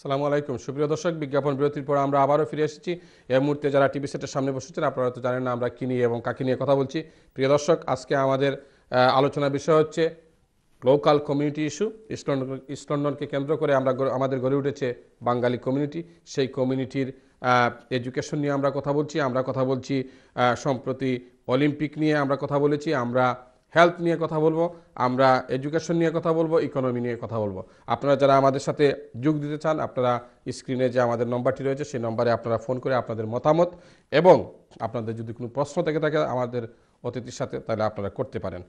আসসালামু আলাইকুম সুপ্রিয় দর্শক, বিজ্ঞাপন বিরতির পর আমরা আবারও ফিরে এসেছি। এই মুহূর্তে যারা টিভি সেটের সামনে বসেছেন আপনারা তো জানেন না আমরা কী নিয়ে এবং কাকে নিয়ে কথা বলছি। প্রিয় দর্শক, আজকে আমাদের আলোচনার বিষয় হচ্ছে লোকাল কমিউনিটি ইস্যু। ইস্ট লন্ডনকে কেন্দ্র করে আমাদের গড়ে উঠেছে বাঙালি কমিউনিটি। সেই কমিউনিটির এডুকেশন নিয়ে আমরা কথা বলছি। সম্প্রতি অলিম্পিক নিয়ে আমরা কথা বলেছি, আমরা হেলথ নিয়ে কথা বলবো, আমরা এডুকেশন নিয়ে কথা বলবো, ইকোনমি নিয়ে কথা বলবো। আপনারা যারা আমাদের সাথে যোগ দিতে চান, আপনারা স্ক্রিনে যে আমাদের নম্বরটি রয়েছে সেই নম্বরে আপনারা ফোন করে আপনাদের মতামত এবং আপনাদের যদি কোনো প্রশ্ন থেকে থাকে আমাদের অতিথির সাথে, তাহলে আপনারা করতে পারেন।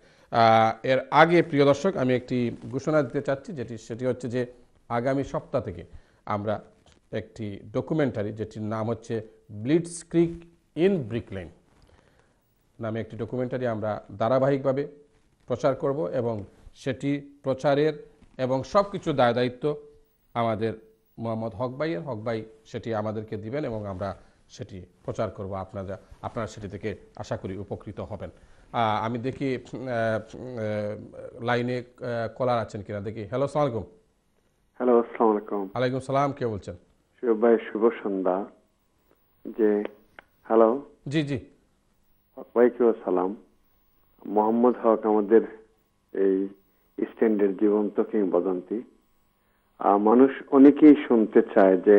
এর আগে প্রিয় দর্শক, আমি একটি ঘোষণা দিতে চাচ্ছি, সেটি হচ্ছে যে আগামী সপ্তাহ থেকে আমরা একটি ডকুমেন্টারি, যেটির নাম হচ্ছে ব্লিটজক্রিগ ইন ব্রিকলেন নামে একটি ডকুমেন্টারি আমরা ধারাবাহিকভাবে প্রচার করব এবং সেটি প্রচারের এবং সব কিছু দায়িত্ব আমাদের মোহাম্মদ হক ভাই সেটি আমাদেরকে দিবেন এবং আমরা সেটি প্রচার করব। আপনারা সেটি থেকে আশা করি উপকৃত হবেন। আমি দেখি লাইনে কলার আছেন কিনা, দেখি। হ্যালো, আসসালামু আলাইকুম। হ্যালো, আসসালামু আলাইকুম। ওয়ালাইকুম সালাম, কে বলছেন? শুভ ভাই, শুভ সন্ধ্যা। যে হ্যালো, জি জি ওয়ালাইকুম আসসালাম। মোহাম্মদ হক আমাদের এই স্ট্যান্ডের জীবন্ত কিংবদন্তি। মানুষ অনেকেই শুনতে চায় যে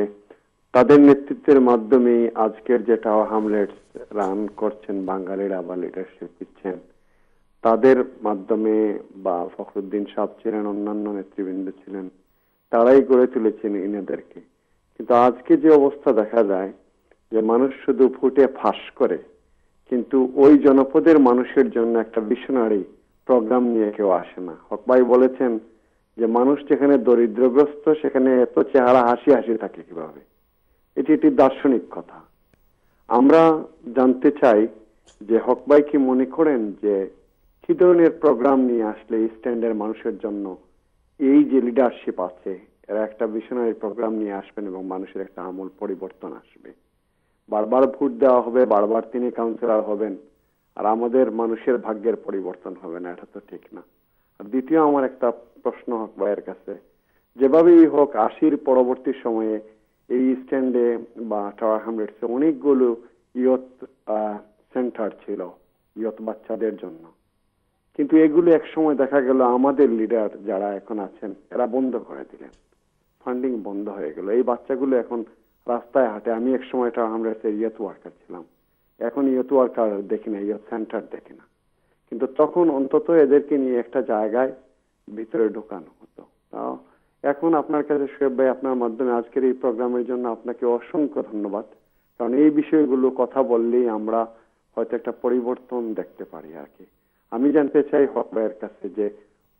তাদের নেতৃত্বের মাধ্যমে আজকের যে টাওয়ার হ্যামলেটস রান করছেন বাঙালিরা বা লিডারশিপ দিচ্ছেন, তাদের মাধ্যমে বা ফখরুদ্দিন সাহেব ছিলেন, অন্যান্য নেতৃবৃন্দ ছিলেন, তারাই গড়ে তুলেছেন ইনাদেরকে। কিন্তু আজকে যে অবস্থা দেখা যায় যে মানুষ শুধু ফুটে ফাঁস করে, কিন্তু ওই জনপদের মানুষের জন্য একটা ভিশনারি প্রোগ্রাম নিয়ে কেউ আসে না। হক ভাই বলেছেন যে মানুষ যেখানে দরিদ্রগ্রস্ত সেখানে এত চেহারা হাসি হাসি থাকে কিভাবে। এটি একটি দার্শনিক কথা। আমরা জানতে চাই যে হক ভাই কি মনে করেন যে কি ধরনের প্রোগ্রাম নিয়ে আসলে স্ট্যান্ডের মানুষের জন্য এই যে লিডারশিপ আছে এরা একটা ভিশনারি প্রোগ্রাম নিয়ে আসবেন এবং মানুষের একটা আমূল পরিবর্তন আসবে। বারবার ভোট দেওয়া হবে, বারবার তিনি কাউন্সিলর হবেন, আর আমাদের মানুষের ভাগ্যের পরিবর্তন হবে না, এটা তো ঠিক না। আর দ্বিতীয় আমার একটা প্রশ্ন হক ভাইয়ের কাছে, যেভাবেই হোক 80-র পরবর্তী সময়ে এই স্ট্যান্ডে বা টাওয়ার হ্যামলেটসে অনেকগুলো ইয়থ সেন্টার ছিল ইয়থ বাচ্চাদের জন্য, কিন্তু এগুলো এক সময় দেখা গেল আমাদের লিডার যারা এখন আছেন এরা বন্ধ করে দিলেন, ফান্ডিং বন্ধ হয়ে গেল। এই বাচ্চাগুলো এখন রাস্তায় হাঁটে। আমি এক সময় টাওয়ার হ্যামলেটসের ইয়থ ওয়ার্কার ছিলাম, এখন ইয়থ ওয়ার্কার দেখি না, ইয়থ সেন্টার দেখি না, কিন্তু তখন অন্তত এদেরকে নিয়ে একটা জায়গায় ভিতরে ঢোকানো হতো। এখন আপনার কাছে শুয়েব ভাই, আপনার মাধ্যমে আজকের এই প্রোগ্রামের জন্য আপনাকে অসংখ্য ধন্যবাদ, কারণ এই বিষয়গুলো কথা বললেই আমরা হয়তো একটা পরিবর্তন দেখতে পারি আর কি। আমি জানতে চাই হক ভাইয়ের কাছে যে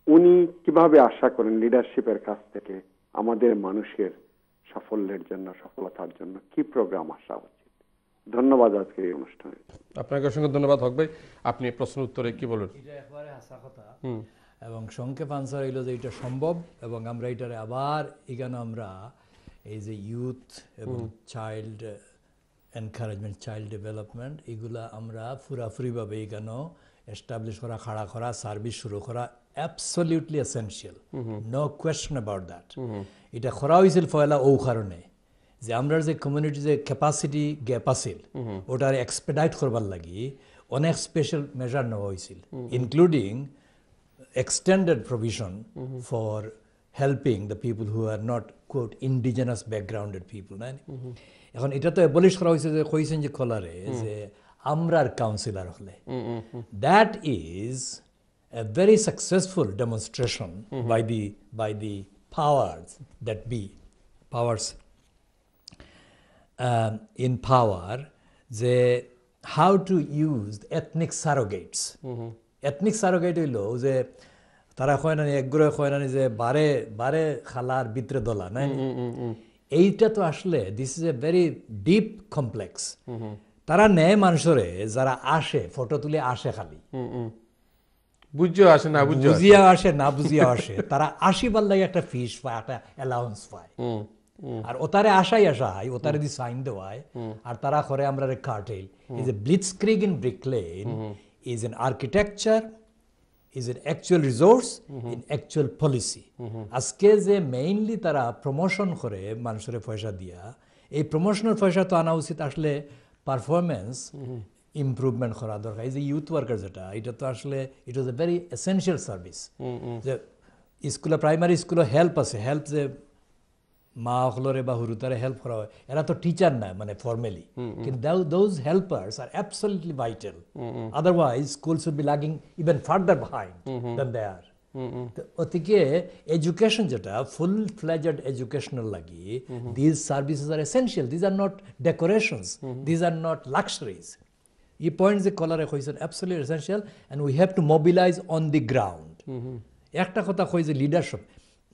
উনি কিভাবে আশা করেন লিডারশিপের কাছ থেকে আমাদের মানুষের সাফল্যের জন্য, সফলতার জন্য কি প্রোগ্রাম আসা উচিত। ধন্যবাদ আজকের এই অনুষ্ঠানে। আপনাকে অসংখ্য ধন্যবাদ হক ভাই। আপনি প্রশ্ন উত্তরে কি বলেন? এটা একেবারে হাসা কথা এবং সংক্ষেপ আনসার হইল যে এটা সম্ভব এবং আমরা এটারে আবার এখানে আমরা এই যে ইউথ এবং চাইল্ড এনকারেজমেন্ট, চাইল্ড ডেভেলপমেন্ট, এগুলা আমরা পুরাপুরিভাবে এখানেও এস্টাবলিশ করা, খাড়া করা, সার্ভিস শুরু করা absolutely essential, no question about that. এটা করা হয়েছিল পয়লা ও কারণে যে আমরা যে কমিউনিটি যে ক্যাপাসিটি গ্যাপ আছিল ওটার এক্সপেডাইট করবার লাগি অনেক স্পেশাল মেজার নেওয়া হয়েছিল, including extended provision for helping the people who are not quote indigenous backgrounded people. এখন এটা তো অ্যাবলিশ করা হয়েছে যে কইছেন যে কলারে যে আমরার কাউন্সিলর হলে, that is a very successful demonstration by the powers that be, powers in power, যে how to use ethnic surrogates. Ethnic surrogate হইল যে তারা কয় না একগুলো কয় না যে বারে বারে খালার ভিতরে দলা নাই, এইটা তো আসলে this is a very deep complex. তারা নেয় মানুষরে যারা আসে ফটো তুলে আসে, খালি বুঝিয়া আসে না বুঝিয়া আসে, তারা আসিবার লাগে একটা ফিস পায়, একটা অ্যালাউন্স পায়, আর ওতারে আশাই ওতারে দি সাইন দেওয়ায়, আর তারা করে আমরা cartel. Is a blitzkrieg in Brick Lane is an architecture, is in actual resource, in actual policy. আজকে যে মেইনলি তারা প্রমোশন করে মানুষের পয়সা দিয়া, এই প্রমোশনের পয়সা তো আনা উচিত আসলে পারফরমেন্স ইমপ্রুভমেন্ট করা দরকার। এই যে ইউথ ওয়ার্কার যেটা, এটা তো আসলে ইট ওয়াজ এ ভেরি এসেনশিয়াল সার্ভিস। যে স্কুলে প্রাইমারি স্কুলে হেল্প আছে, হেল্প যে মা হলরে বা হুরুতারে হেল্প করা হয়, এরা তো টিচার না মানে ফর্মালি, কিন্তু those helpers are absolutely vital. Otherwise schools would be lagging even further behind than they are. ওদিকে এডুকেশন যেটা ফুল ফ্লেজড এডুকেশনাল লাগি, these services are essential, these are not decorations, these are not luxuries. এই point যে কলারে কইছেন absolutely essential, and we have to mobilise on the ground. একটা কথা কই যে leadership,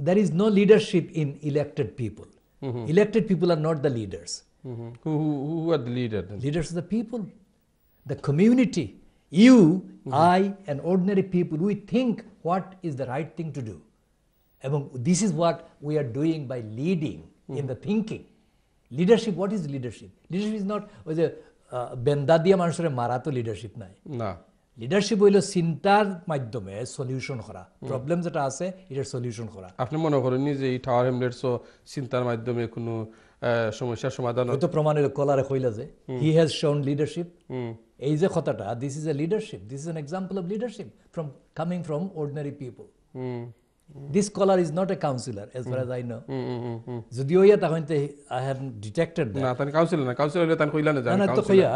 there is no leadership in elected people. Elected people are not the leaders. Who are the leaders then? Leaders are the people, the community. You, I, and ordinary people, we think what is the right thing to do. And this is what we are doing by leading in the thinking. Leadership, what is leadership? Leadership is not benda diya manushere mara to leadership nai. না, leadership হইল চিন্তার মাধ্যমে solution করা, problem যেটা আছে এটার solution করা। আপনি মনে করেননি যে এই টাওয়ার হ্যামলেটসও চিন্তার মাধ্যমে কোনো সমস্যার সমাধান? হয়তো প্রমাণ হইল কলারে কইলা যে হি হ্যাজ শোন লিডারশিপ। এই যে কথাটা, this is a leadership, this is an example of leadership from coming from ordinary people. This scholar is not a counselor as far as I know. যদিও ইয়া তখন I haven't detected that. না, তান councillor না, councillor হলে তান কইলা না না তো কইয়া,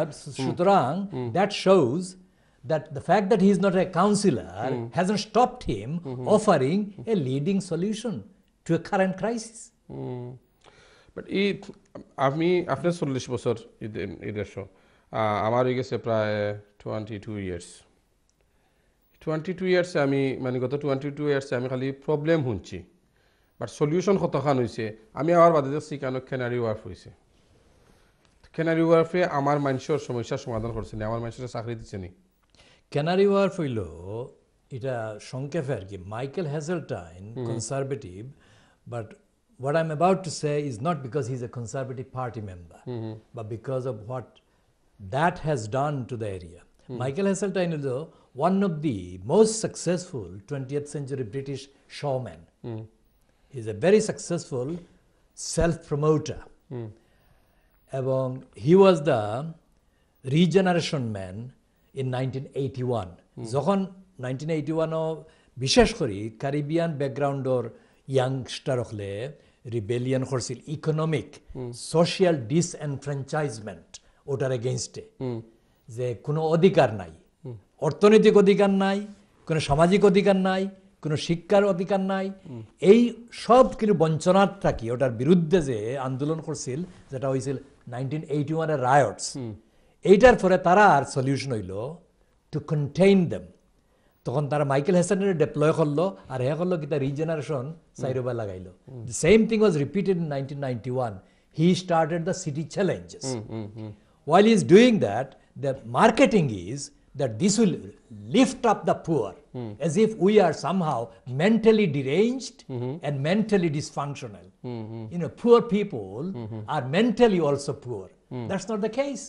সুতরাং that shows that the fact that he is not a counselor hasn't stopped him offering a leading solution to a current crisis. But এই আপনার 40 বছর এদেশ, আমার হয়ে গেছে প্রায় 22 ইয়ার্স। 22 ইয়ার্সে আমি মানে গত 22 ইয়ার্সে আমি খালি প্রবলেম শুনছি, বাট সলিউশন কতখান হয়েছে আমি আবার বাদে দেখছি কেন ক্যানারি ওয়ার্ফ হয়েছে। ক্যানারি ওয়ার্ফে আমার মানুষের সমস্যার সমাধান করছে না, আমার মানুষের চাকরি দিচ্ছে নি। ক্যানারি ওয়ার্ফ হইল এটা সংক্ষেপে আর কি, Michael Heseltine Conservative, but what I'm about to say is not because he's a conservative party member, but because of what that has done to the area. Michael Heseltine is one of the most successful 20th century British showmen. He's a very successful self-promoter. এবং he was the regeneration man in 1981. যখন 1981 বিশেষ করে Caribbean ব্যাকগ্রাউন্ডর youngster হলে rebellion করছিল, economic social ডিসএনফ্র্যাঞ্চাইজমেন্ট, ওটার এগেইনস্টে, যে কোনো অধিকার নাই, অর্থনৈতিক অধিকার নাই, কোনো সামাজিক অধিকার নাই, কোনো শিক্ষার অধিকার নাই, এই সব কিছু বঞ্চনার থাকি ওটার বিরুদ্ধে যে আন্দোলন করছিল, যেটা হয়েছিল 1981 রায়টস। এইটার পরে তারা আর সলিউশন হইল টু কন্টেইন দেম। তখন তারা মাইকেল হেসেনের ডেপ্লয় করলো, আর এ করলো কি তার regeneration সাইরোবা লাগাইলো। The same thing was repeated in 1991. He started the city challenges. While he is doing that, the marketing is that this will lift up the poor, as if we are somehow mentally deranged and mentally dysfunctional. You know, poor people are mentally also poor. That's not the case.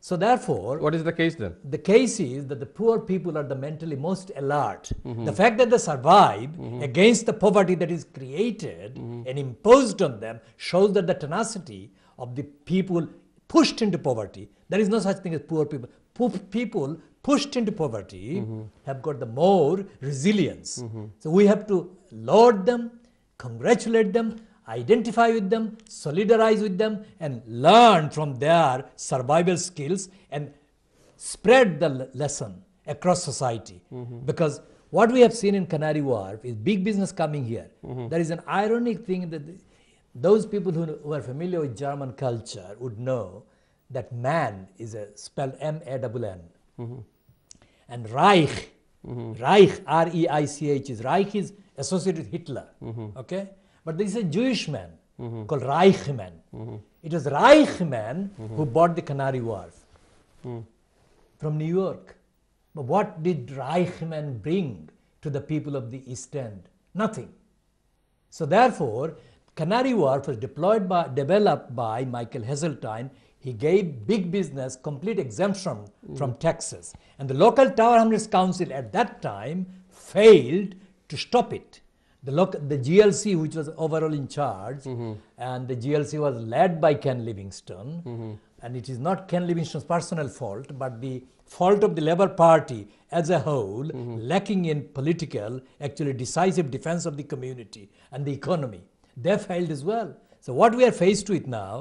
So therefore, What is the case then? the case is that the poor people are the mentally most alert. The fact that they survive against the poverty that is created and imposed on them shows that the tenacity of the people pushed into poverty. There is no such thing as poor people. Poor people pushed into poverty have got the more resilience. So we have to laud them, congratulate them, identify with them, solidarize with them, and learn from their survival skills and spread the lesson across society. Because what we have seen in Canary Wharf is big business coming here. There is an ironic thing that those people who are familiar with German culture would know that man is spelled M-A-N-N. And Reich, R-E-I-C-H, Reich is associated with Hitler. Okay? But there is a Jewish man called Reichman. It was Reichman who bought the Canary Wharf from New York. But what did Reichman bring to the people of the East End? Nothing. So therefore, Canary Wharf was developed by Michael Heseltine. He gave big business complete exemption from taxes. And the local Tower Hamlets Council at that time failed to stop it. The GLC, which was overall in charge, and the GLC was led by Ken Livingstone, and it is not Ken Livingstone's personal fault, but the fault of the Labour Party as a whole, lacking in political, actually decisive defense of the community and the economy. They failed as well. So what we are faced with now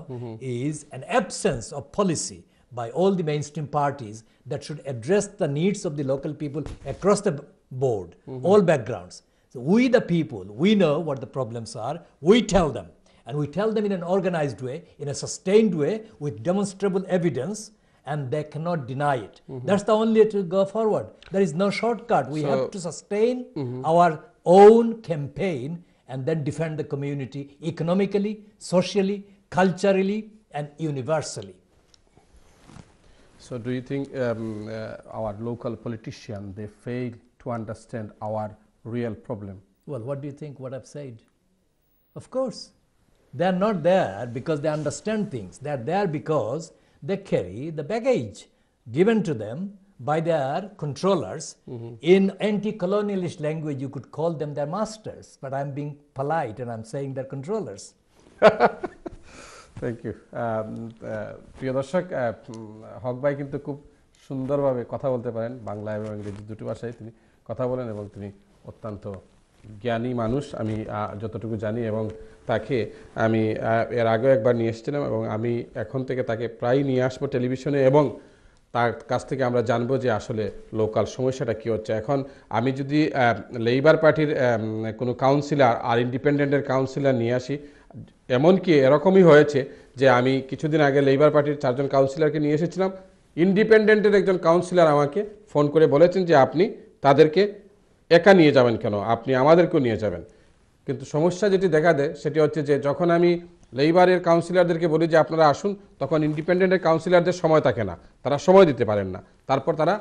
is an absence of policy by all the mainstream parties that should address the needs of the local people across the board, all backgrounds. So we the people, we know what the problems are, we tell them. And we tell them in an organized way, in a sustained way, with demonstrable evidence, and they cannot deny it. That's the only way to go forward. There is no shortcut. We have to sustain our own campaign and then defend the community economically, socially, culturally, and universally. So do you think our local politicians, they fail to understand our real problem? Well, what do you think what I've said? Of course. They are not there because they understand things. They are there because they carry the baggage given to them by their controllers. In anti-colonialist language, you could call them their masters, but I'm being polite and I'm saying they're controllers. Thank you প্রিয় দর্শক, হক ভাই কিন্তু খুব সুন্দরভাবে কথা বলতে পারেন, বাংলা এবং ইংরেজি দুটি ভাষায় তিনি কথা বলেন এবং তিনি অত্যন্ত জ্ঞানী মানুষ, আমি যতটুকু জানি, এবং তাকে আমি এর আগেও একবার নিয়ে এসেছিলাম এবং আমি এখন থেকে তাকে প্রায় নিয়ে আসবো টেলিভিশনে, এবং তার কাছ থেকে আমরা জানবো যে আসলে লোকাল সমস্যাটা কী হচ্ছে। এখন আমি যদি লেবার পার্টির কোনো কাউন্সিলর আর ইন্ডিপেন্ডেন্টের কাউন্সিলর নিয়ে আসি, এমনকি এরকমই হয়েছে যে আমি কিছুদিন আগে লেবার পার্টির 4 জন কাউন্সিলরকে নিয়ে এসেছিলাম, ইন্ডিপেন্ডেন্টের একজন কাউন্সিলর আমাকে ফোন করে বলেছেন যে আপনি তাদেরকে একা নিয়ে যাবেন কেন, আপনি আমাদেরকেও নিয়ে যাবেন। কিন্তু সমস্যা যেটি দেখা দেয় সেটি হচ্ছে যে যখন আমি লেবারের কাউন্সিলরদেরকে বলি যে আপনারা আসুন, তখন ইন্ডিপেন্ডেন্টের কাউন্সিলরদের সময় থাকে না, তারা সময় দিতে পারেন না। তারপর তারা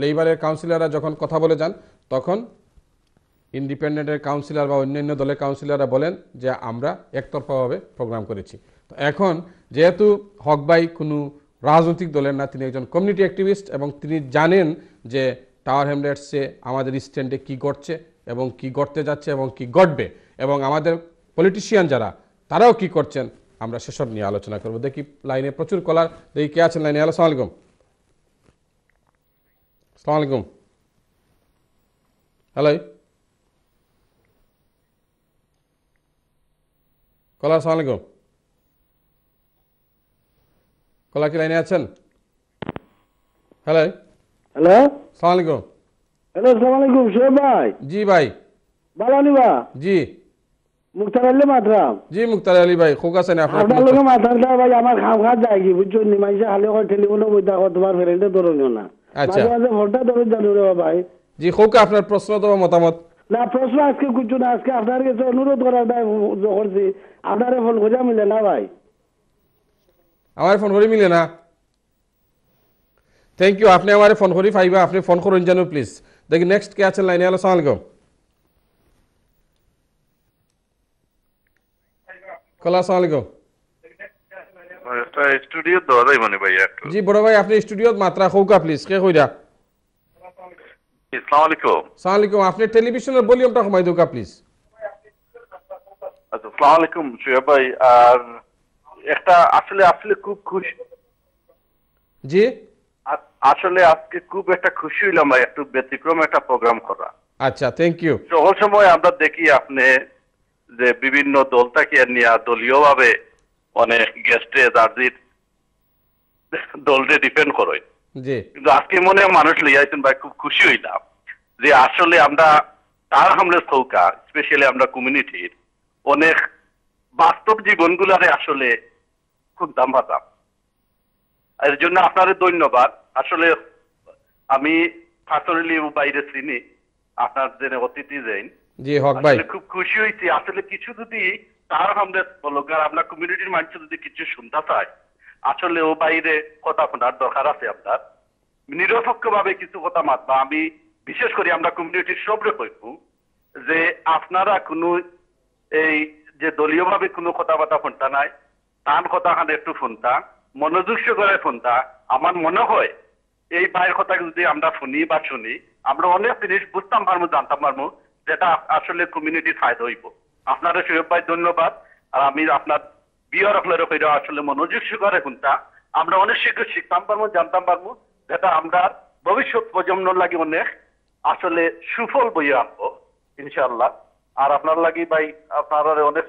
লেবারের কাউন্সিলররা যখন কথা বলে যান, তখন ইন্ডিপেন্ডেন্টের কাউন্সিলর বা অন্যান্য দলের কাউন্সিলররা বলেন যে আমরা একতরফাভাবে প্রোগ্রাম করেছি। তো এখন যেহেতু হক ভাই কোনো রাজনৈতিক দলের না, তিনি একজন কমিউনিটি অ্যাক্টিভিস্ট এবং তিনি জানেন যে টাওয়ার হ্যামলেটসে আমাদের স্ট্যান্ডে কী ঘটছে এবং কি ঘটতে যাচ্ছে এবং কি ঘটবে, এবং আমাদের পলিটিশিয়ান যারা তারাও কি করছেন, আমরা সেসব নিয়ে আলোচনা করব। দেখি লাইনে প্রচুর কলার, দেখি কে আছেন লাইনে। হ্যালো, আসসালামু আলাইকুম। আসসালামু আলাইকুম। হ্যালো কলার, আসসালামু আলাইকুম। কলার কি লাইনে আছেন? হ্যালো হ্যালো, আসসালামু আলাইকুম। হ্যালো, আসসালামু আলাইকুম। শোয়েব ভাই, জি ভাই। বালানি বা জি মুক্তার আলী মাতরাম। জি মুক্তার আলী ভাই, খোক আছেন আপনার? আপনার লোকে মাথার দা ভাই, আমার খাম খাত যায় কি বুঝছো নি, মাইসে হালে করে টেলিফোনে বইতা কত তোমার ফ্রেন্ডে ধরনিও না, আচ্ছা মাঝে মাঝে ফোনটা ধরে জানো রে ভাই। জি খোক, আপনার প্রশ্ন অথবা মতামত? না, প্রশ্ন আজকে কিছু না, আজকে আপনার কাছে অনুরোধ করার দায় করছি, আপনারে ফোন খোঁজা মিলে না ভাই। আমার ফোন করে মিলে না? থ্যাংক ইউ, আপনি আমার ফোন করি পাইবা, আপনি ফোন করুন জানো প্লিজ। দেখি নেক্সট কে আছেন লাইনে। হ্যালো, আসসালামু আলাইকুম। কলা, আসসালামু আলাইকুম। স্টুডিও দেওয়া যায় মানে ভাই একটু? জি বড় ভাই, আপনি স্টুডিওত মাত্রা খৌকা প্লিজ, কে কইরা? আসসালামু আলাইকুম। আসসালামু আলাইকুম। আপনি টেলিভিশনের ভলিউমটা কমাই দিও প্লিজ। আচ্ছা, আসসালামু আলাইকুম শুয়েব ভাই। আর একটা আসলে আসলে খুব খুশি, জি আসলে আজকে খুব একটা খুশি হইলাম ভাই, একটু ব্যতিক্রম একটা প্রোগ্রাম করা। আচ্ছা, থ্যাংক ইউ। সকল সময় আমরা দেখি আপনি যে বিভিন্ন দল থেকে নিয়ে দলীয়ভাবে অনেক গেস্টে দার্জির দলকে ডিপেন্ড করে, জি কিন্তু আজকে মনে মানুষ লিয়াইছেন ভাই, খুব খুশি হইলাম যে আসলে আমরা তার হামলে সৌকা স্পেশালি আমরা কমিউনিটির অনেক বাস্তব জীবনগুলারে আসলে খুব দাম পাতাম। এর জন্য আপনাদের ধন্যবাদ। আসলে আমি পার্সোনালি বাইরে চিনি আপনার যে অতিথি যাইন, জি হক ভাই, খুব খুশি হয়েছি। আসলে কিছু যদি তার হামলে বলগার আমরা কমিউনিটির মানুষ যদি কিছু শুনতে চাই, আসলে ও বাইরে কথা শোনার দরকার আছে। আপনার নিরপেক্ষ ভাবে কিছু কথা মাতবা, আমি বিশেষ করে আমরা কমিউনিটির সবরে কইব যে আপনারা কোনো এই যে দলীয় ভাবে কোনো কথাবার্তা শুনতা নাই, তার কথা খান একটু শুনতা, মনোযোগ করে শুনতা। আমার মনে হয় এই বাইরের কথা যদি আমরা শুনি আমরা অনেক জিনিস বুঝতাম পারবো, জানতাম পারবো, যেটা আসলে কমিউনিটির ফায়দা হইব। আপনারা শোয়েব ভাই ধন্যবাদ। আর আমি আপনার বিয়ার আপনার আসলে মনোযোগ সহকারে শুনতা, আমরা অনেক শীঘ্র শিখতাম পারবো, জানতাম পারবো, যেটা আমরা ভবিষ্যৎ প্রজন্মর লাগে অনেক আসলে সুফল বইয়ে আনবো ইনশাআল্লাহ। আর আপনার লাগি ভাই আপনার অনেক